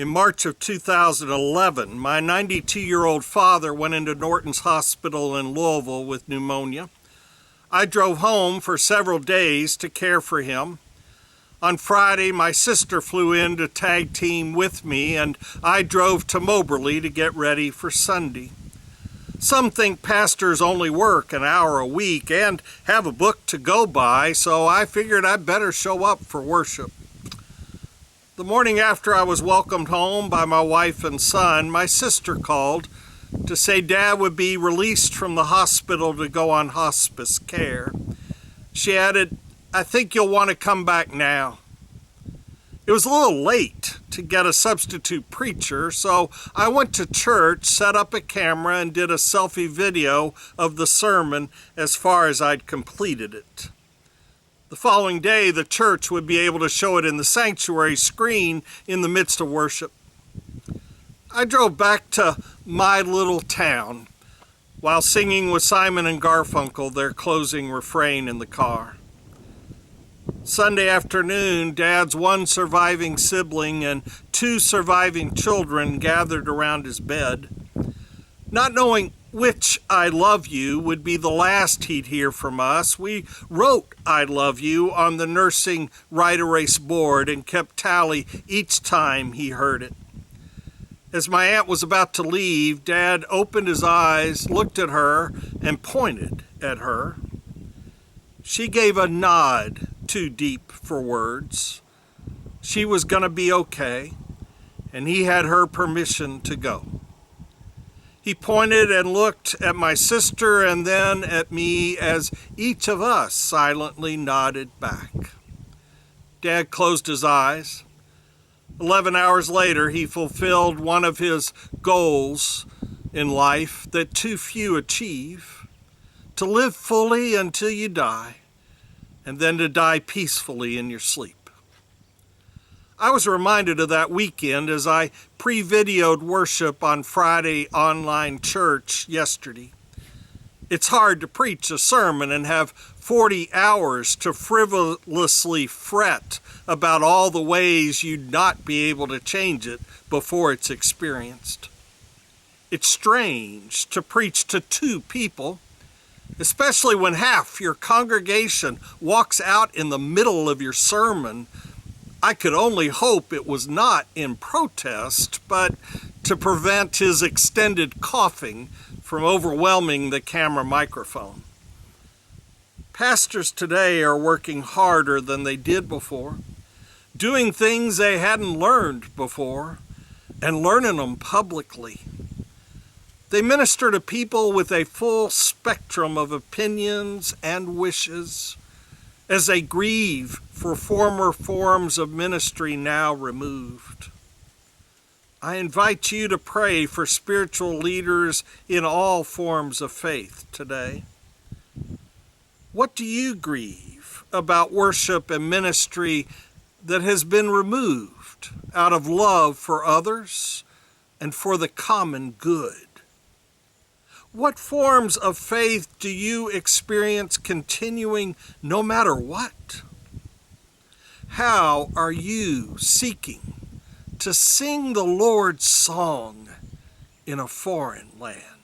In March of 2011, my 92-year-old father went into Norton's Hospital in Louisville with pneumonia. I drove home for several days to care for him. On Friday, my sister flew in to tag team with me, and I drove to Moberly to get ready for Sunday. Some think pastors only work an hour a week and have a book to go by, so I figured I'd better show up for worship. The morning after I was welcomed home by my wife and son, my sister called to say Dad would be released from the hospital to go on hospice care. She added, "I think you'll want to come back now." It was a little late to get a substitute preacher, so I went to church, set up a camera, and did a selfie video of the sermon as far as I'd completed it. The following day, the church would be able to show it in the sanctuary screen in the midst of worship. I drove back to my little town while singing with Simon and Garfunkel their closing refrain in the car. Sunday afternoon, Dad's one surviving sibling and two surviving children gathered around his bed. Not knowing which "I love you" would be the last he'd hear from us, we wrote "I love you" on the nursing write erase board and kept tally each time he heard it. As my aunt was about to leave, Dad opened his eyes, looked at her, and pointed at her. She gave a nod too deep for words. She was going to be okay, and he had her permission to go. He pointed and looked at my sister and then at me as each of us silently nodded back. Dad closed his eyes. 11 hours later, he fulfilled one of his goals in life that too few achieve: to live fully until you die, and then to die peacefully in your sleep. I was reminded of that weekend as I pre-videoed worship on Friday online church yesterday. It's hard to preach a sermon and have 40 hours to frivolously fret about all the ways you'd not be able to change it before it's experienced. It's strange to preach to two people, especially when half your congregation walks out in the middle of your sermon. I could only hope it was not in protest, but to prevent his extended coughing from overwhelming the camera microphone. Pastors today are working harder than they did before, doing things they hadn't learned before, and learning them publicly. They minister to people with a full spectrum of opinions and wishes as they grieve for former forms of ministry now removed. I invite you to pray for spiritual leaders in all forms of faith today. What do you grieve about worship and ministry that has been removed out of love for others and for the common good? What forms of faith do you experience continuing no matter what? How are you seeking to sing the Lord's song in a foreign land?